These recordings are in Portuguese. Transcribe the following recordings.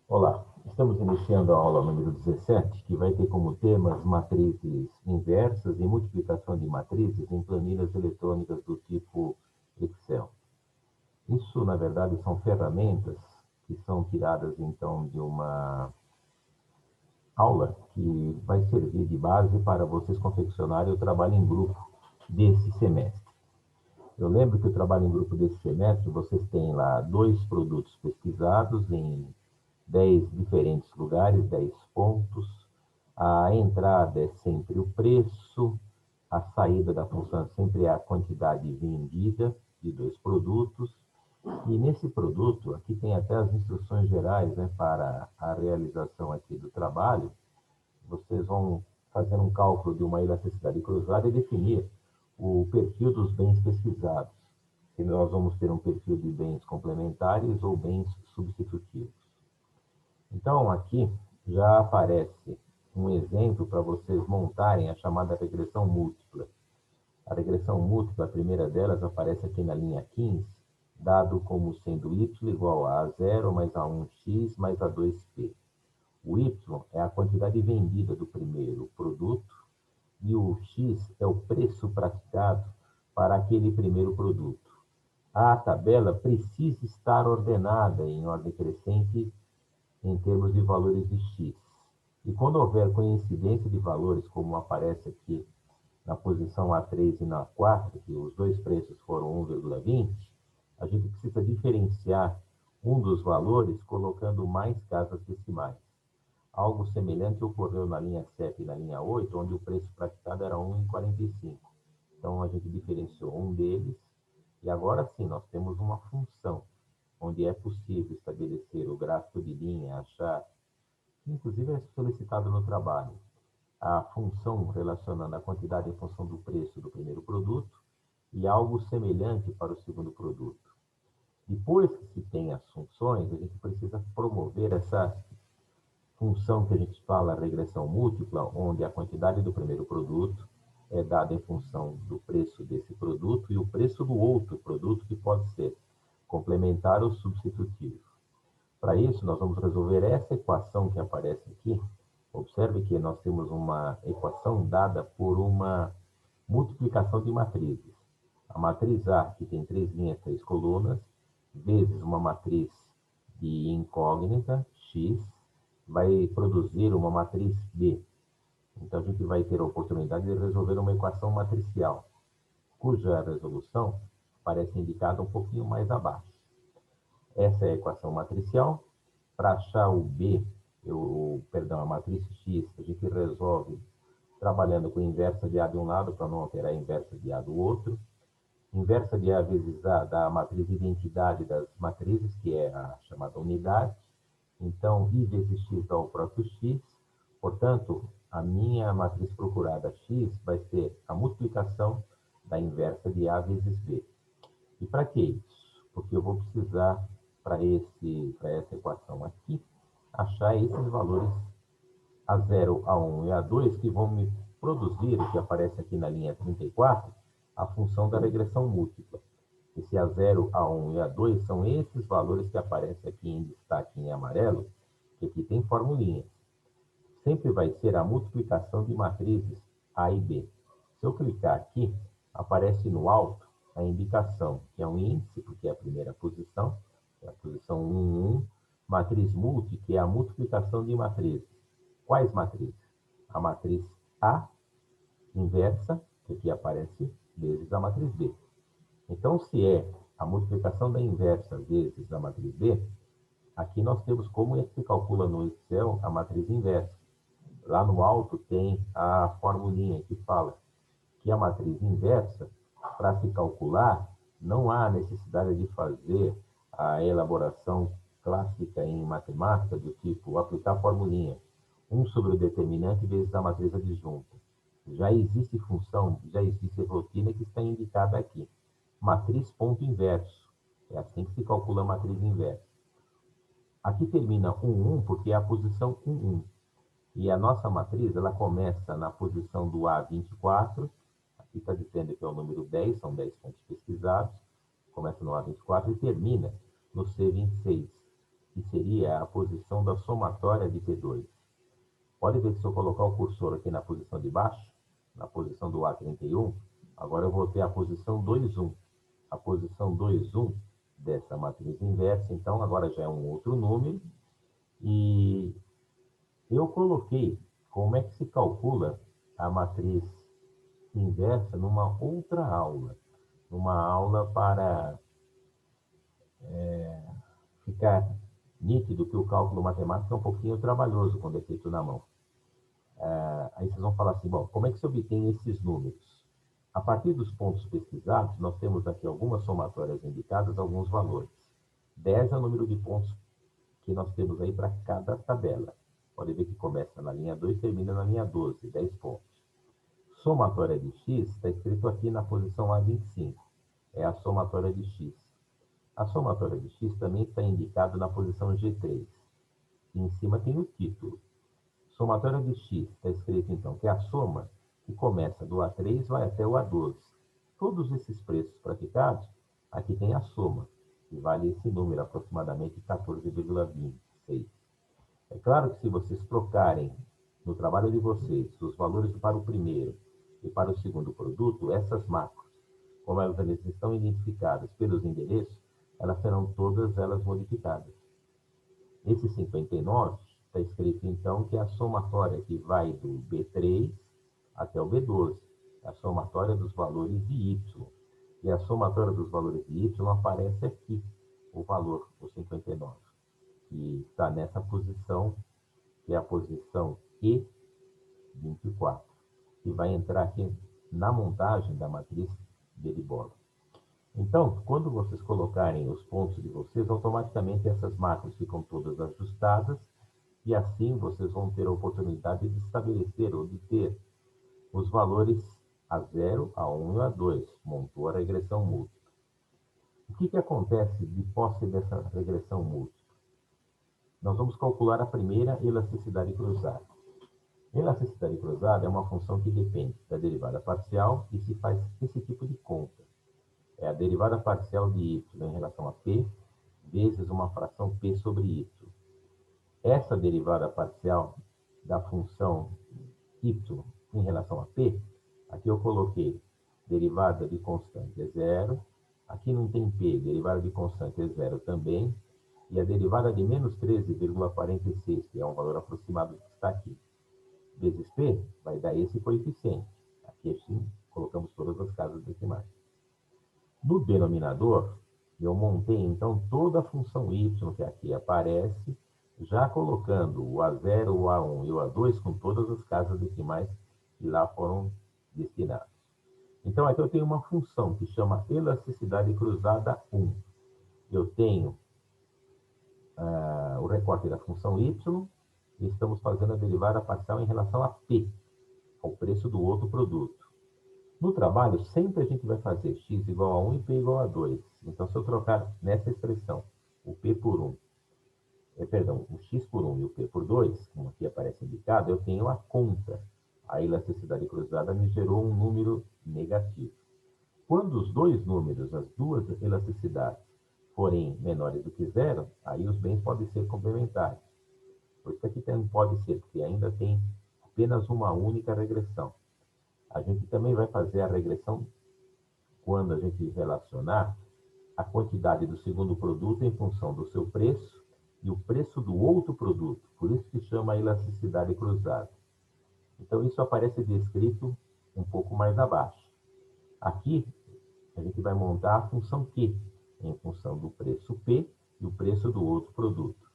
Olá, estamos iniciando a aula número 17, que vai ter como temas matrizes inversas e multiplicação de matrizes em planilhas eletrônicas do tipo Excel. Isso, na verdade, são ferramentas que são tiradas, então, de uma aula que vai servir de base para vocês confeccionarem o trabalho em grupo desse semestre. Eu lembro que o trabalho em grupo desse semestre, vocês têm lá dois produtos pesquisados em 10 diferentes lugares, 10 pontos. A entrada é sempre o preço, a saída da função sempre é a quantidade vendida de dois produtos. E nesse produto, aqui tem até as instruções gerais, né, para a realização aqui do trabalho. Vocês vão fazer um cálculo de uma elasticidade cruzada e definir o perfil dos bens pesquisados. Se nós vamos ter um perfil de bens complementares ou bens substitutivos. Então, aqui já aparece um exemplo para vocês montarem a chamada regressão múltipla. A regressão múltipla, a primeira delas, aparece aqui na linha 15, dado como sendo y igual a 0 mais a 1x mais a 2p. O y é a quantidade vendida do primeiro produto e o x é o preço praticado para aquele primeiro produto. A tabela precisa estar ordenada em ordem crescente em termos de valores de x. E quando houver coincidência de valores, como aparece aqui na posição A3 e na A4, que os dois preços foram 1,20, a gente precisa diferenciar um dos valores colocando mais casas decimais. Algo semelhante ocorreu na linha 7 e na linha 8, onde o preço praticado era 1,45. Então, a gente diferenciou um deles, e agora sim, nós temos uma função, onde é possível estabelecer o gráfico de linha, achar, inclusive é solicitado no trabalho, a função relacionando a quantidade em função do preço do primeiro produto e algo semelhante para o segundo produto. Depois que se tem as funções, a gente precisa promover essa função que a gente fala regressão múltipla, onde a quantidade do primeiro produto é dada em função do preço desse produto e o preço do outro produto, que pode ser complementar ou substitutivo. Para isso, nós vamos resolver essa equação que aparece aqui. Observe que nós temos uma equação dada por uma multiplicação de matrizes. A matriz A, que tem 3 linhas, 3 colunas, vezes uma matriz de incógnita, x, vai produzir uma matriz B. Então, a gente vai ter a oportunidade de resolver uma equação matricial, cuja resolução aparece indicada um pouquinho mais abaixo. Essa é a equação matricial. Para achar o B, a matriz X, a gente resolve trabalhando com inversa de A de um lado para não alterar a inversa de A do outro. Inversa de A vezes A dá a matriz identidade das matrizes, que é a chamada unidade. Então, I vezes X dá o próprio X. Portanto, a minha matriz procurada X vai ser a multiplicação da inversa de A vezes B. E para que isso? Porque eu vou precisar, para essa equação aqui, achar esses valores A0, A1 e A2 que vão me produzir, o que aparece aqui na linha 34, a função da regressão múltipla. Esse A0, A1 e A2 são esses valores que aparecem aqui em destaque em amarelo, que aqui tem formulinhas. Sempre vai ser a multiplicação de matrizes A e B. Se eu clicar aqui, aparece no alto a indicação, que é um índice, porque é a primeira posição, é a posição 1, 1, matriz multi, que é a multiplicação de matrizes. Quais matrizes? A matriz A inversa, que aqui aparece, vezes a matriz B. Então, se é a multiplicação da inversa vezes a matriz B, aqui nós temos como é que se calcula no Excel a matriz inversa. Lá no alto tem a formulinha que fala que a matriz inversa, para se calcular, não há necessidade de fazer a elaboração clássica em matemática, do tipo aplicar a formulinha 1 sobre o determinante vezes a matriz adjunta. Já existe função, já existe rotina que está indicada aqui. Matriz ponto inverso. É assim que se calcula a matriz inversa. Aqui termina 1, 1, porque é a posição 1, 1. E a nossa matriz, ela começa na posição do A24, aqui está dizendo que é o número 10, são 10 pontos pesquisados, começa no A24 e termina no C26. que seria a posição da somatória de P2. Pode ver que se eu colocar o cursor aqui na posição de baixo, na posição do A31, agora eu vou ter a posição 2,1. A posição 2,1 dessa matriz inversa, então agora já é um outro número. E eu coloquei como é que se calcula a matriz inversa numa outra aula. Numa aula para ficar nítido que o cálculo matemático é um pouquinho trabalhoso quando é feito na mão. Aí vocês vão falar assim, bom, como é que se obtém esses números? A partir dos pontos pesquisados, nós temos aqui algumas somatórias indicadas, alguns valores. 10 é o número de pontos que nós temos aí para cada tabela. Pode ver que começa na linha 2 e termina na linha 12, 10 pontos. Somatória de x está escrito aqui na posição A25. É a somatória de x. A somatória de x também está indicada na posição G3. E em cima tem o título. Somatória de x está escrito, então, que é a soma que começa do A3 vai até o A12. Todos esses preços praticados, aqui tem a soma, que vale esse número, aproximadamente 14,26. É claro que se vocês trocarem no trabalho de vocês os valores para o primeiro e para o segundo produto, essas macros, como elas estão identificadas pelos endereços, elas serão todas elas modificadas. Esse 59 está escrito, então, que é a somatória que vai do B3 até o B12. É a somatória dos valores de Y. E a somatória dos valores de Y aparece aqui, o valor, o 59, que está nessa posição, que é a posição E24, que vai entrar aqui na montagem da matriz de bola. Então, quando vocês colocarem os pontos de vocês, automaticamente essas macros ficam todas ajustadas e assim vocês vão ter a oportunidade de estabelecer ou de ter os valores A0, A1 e A2. Montou a regressão múltipla. O que acontece de posse dessa regressão múltipla? Nós vamos calcular a primeira elasticidade cruzada. Elasticidade cruzada é uma função que depende da derivada parcial e se faz esse tipo de conta. É a derivada parcial de y em relação a p vezes uma fração p sobre y. Essa derivada parcial da função y em relação a p, aqui eu coloquei derivada de constante é zero, aqui não tem p, derivada de constante é zero também, e a derivada de menos 13,46, que é um valor aproximado que está aqui, vezes p, vai dar esse coeficiente. Aqui assim, colocamos todas as casas decimais. No denominador, eu montei, então, toda a função y que aqui aparece, já colocando o A0, o A1 e o A2 com todas as casas decimais que lá foram destinadas. Então, aqui eu tenho uma função que chama elasticidade cruzada 1. Eu tenho o recorte da função y e estamos fazendo a derivada parcial em relação a p, ao preço do outro produto. No trabalho, sempre a gente vai fazer x igual a 1 e p igual a 2. Então, se eu trocar nessa expressão o p por 1, o x por 1 e o p por 2, como aqui aparece indicado, eu tenho a conta. A elasticidade cruzada me gerou um número negativo. Quando os dois números, as duas elasticidades, forem menores do que zero, aí os bens podem ser complementares. Por isso aqui não pode ser, porque ainda tem apenas uma única regressão. A gente também vai fazer a regressão quando a gente relacionar a quantidade do segundo produto em função do seu preço e o preço do outro produto. Por isso que chama elasticidade cruzada. Então, isso aparece descrito um pouco mais abaixo. Aqui, a gente vai montar a função Q, em função do preço P e o preço do outro produto.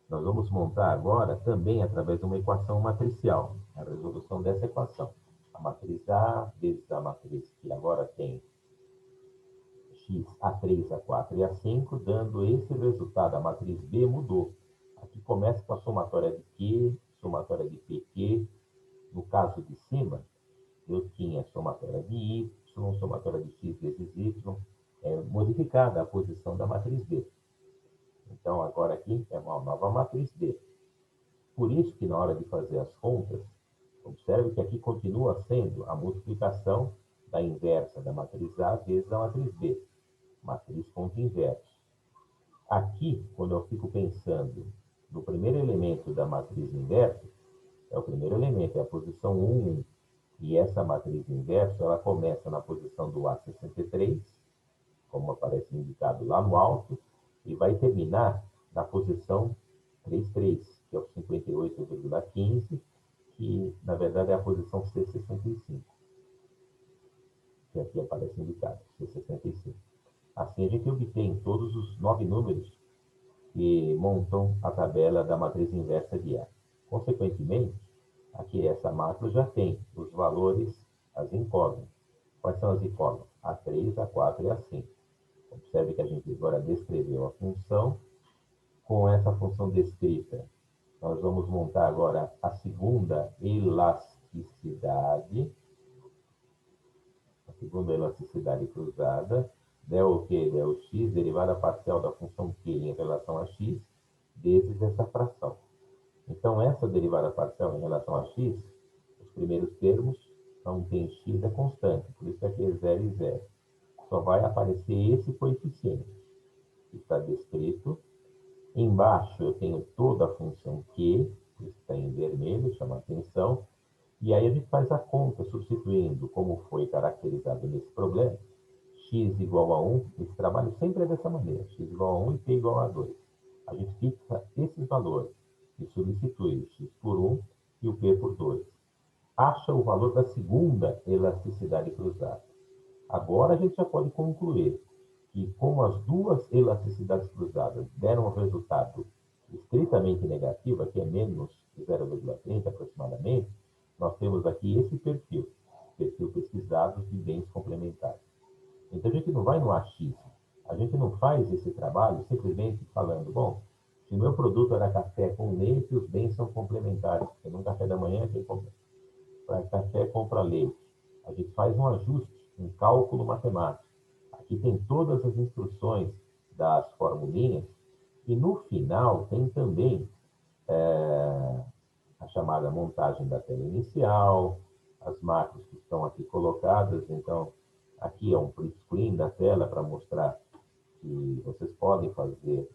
Nós vamos montar agora também através de uma equação matricial, a resolução dessa equação. A matriz A vezes a matriz que agora tem x, A3, A4 e A5, dando esse resultado. A matriz B mudou. Aqui começa com a somatória de Q, somatória de PQ. No caso de cima, eu tinha somatória de Y, somatória de x vezes Y, modificada a posição da matriz B. Então, agora aqui é uma nova matriz B. Por isso que na hora de fazer as contas, observe que aqui continua sendo a multiplicação da inversa da matriz A vezes a matriz B. Matriz ponto inverso. Aqui, quando eu fico pensando no primeiro elemento da matriz inversa, é o primeiro elemento, é a posição 1, 1. E essa matriz inversa, ela começa na posição do A63, como aparece indicado lá no alto, e vai terminar na posição 33, que é o 58,15, que na verdade é a posição C65, que aqui aparece indicado, C65. Assim a gente obtém todos os 9 números que montam a tabela da matriz inversa de A. Consequentemente, aqui essa macro já tem os valores, as incógnitas. Quais são as incógnitas? A3, A4 e A5. Observe que a gente agora descreveu a função. Com essa função descrita, nós vamos montar agora a segunda elasticidade. A segunda elasticidade cruzada, del Q, del X, derivada parcial da função Q em relação a X, vezes essa fração. Então, essa derivada parcial em relação a x, os primeiros termos, não tem x é constante, por isso aqui é 0 e 0. Só vai aparecer esse coeficiente, que está descrito. Embaixo eu tenho toda a função q, que está em vermelho, chama atenção. E aí a gente faz a conta, substituindo, como foi caracterizado nesse problema, x igual a 1, esse trabalho sempre é dessa maneira, x igual a 1 e p igual a 2. A gente fixa esses valores e substitui o x por 1 e o p por 2. Acha o valor da segunda elasticidade cruzada. Agora a gente já pode concluir que, como as duas elasticidades cruzadas deram um resultado estritamente negativo, que é menos 0,30 aproximadamente, nós temos aqui esse perfil pesquisado de bens complementares. Então a gente não vai no achismo, a gente não faz esse trabalho simplesmente falando, bom, se o meu produto era café com leite, os bens são complementares, porque no café da manhã quem compra café compra leite. A gente faz um ajuste, um cálculo matemático. Aqui tem todas as instruções das formulinhas e no final tem também a chamada montagem da tela inicial, as macros que estão aqui colocadas. Então, aqui é um print screen da tela para mostrar que vocês podem fazer,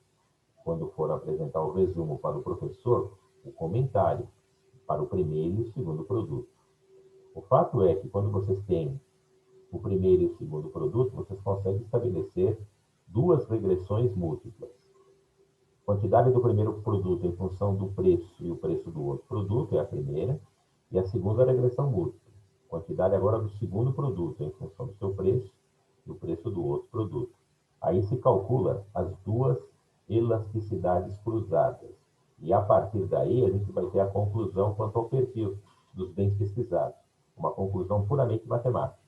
quando for apresentar o resumo para o professor, o comentário para o primeiro e o segundo produto. O fato é que quando vocês têm o primeiro e o segundo produto, vocês conseguem estabelecer duas regressões múltiplas. Quantidade do primeiro produto em função do preço e o preço do outro produto é a primeira, e a segunda é a regressão múltipla. Quantidade agora do segundo produto em função do seu preço e o preço do outro produto. Aí se calcula as duas elasticidades cruzadas. E a partir daí a gente vai ter a conclusão quanto ao perfil dos bens pesquisados. Uma conclusão puramente matemática.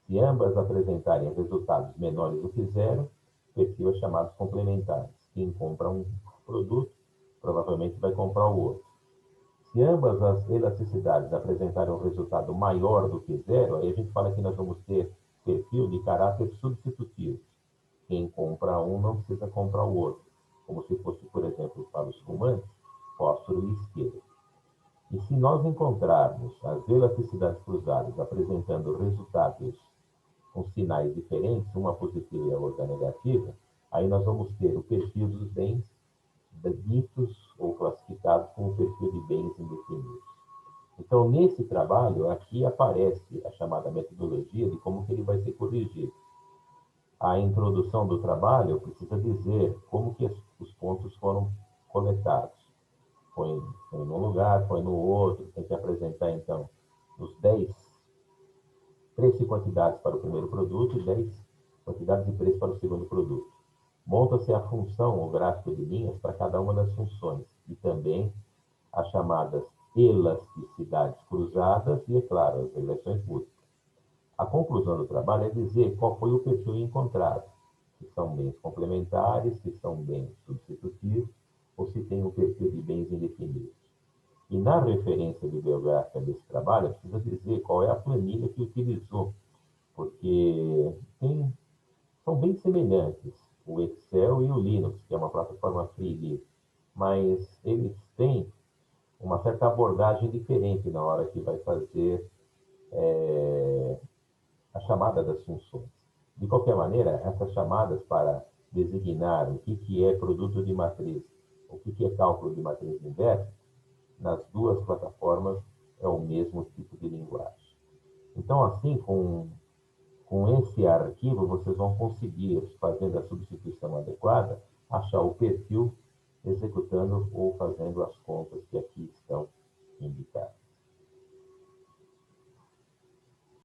Se ambas apresentarem resultados menores do que zero, perfil é chamado complementares. Quem compra um produto, provavelmente vai comprar o outro. Se ambas as elasticidades apresentarem um resultado maior do que zero, aí a gente fala que nós vamos ter perfil de caráter substitutivo. Quem compra um não precisa comprar o outro. Como se fosse, por exemplo, para os fumantes, fósforo e isqueiro. E se nós encontrarmos as elasticidades cruzadas apresentando resultados com sinais diferentes, uma positiva e a outra negativa, aí nós vamos ter o perfil dos bens ditos ou classificados como perfil de bens indefinidos. Então, nesse trabalho, aqui aparece a chamada metodologia de como que ele vai ser corrigido. A introdução do trabalho precisa dizer como que os pontos foram coletados. Foi num lugar, foi no outro, tem que apresentar, então, os 13 quantidades para o primeiro produto e 10 quantidades de preço para o segundo produto. Monta-se a função, o gráfico de linhas, para cada uma das funções, e também as chamadas elasticidades cruzadas e, é claro, as regressões múltiplas. A conclusão do trabalho é dizer qual foi o perfil encontrado, se são bens complementares, se são bens substitutivos, ou se tem um perfil de bens indefinidos. E na referência bibliográfica desse trabalho, precisa dizer qual é a planilha que utilizou, porque são bem semelhantes, o Excel e o Linux, que é uma plataforma free, mas eles têm uma certa abordagem diferente na hora que vai fazer a chamada das funções. De qualquer maneira, essas chamadas para designar o que é produto de matriz, o que é cálculo de matriz inversa, nas duas plataformas é o mesmo tipo de linguagem. Então, assim, com esse arquivo, vocês vão conseguir, fazendo a substituição adequada, achar o perfil executando ou fazendo as contas que aqui estão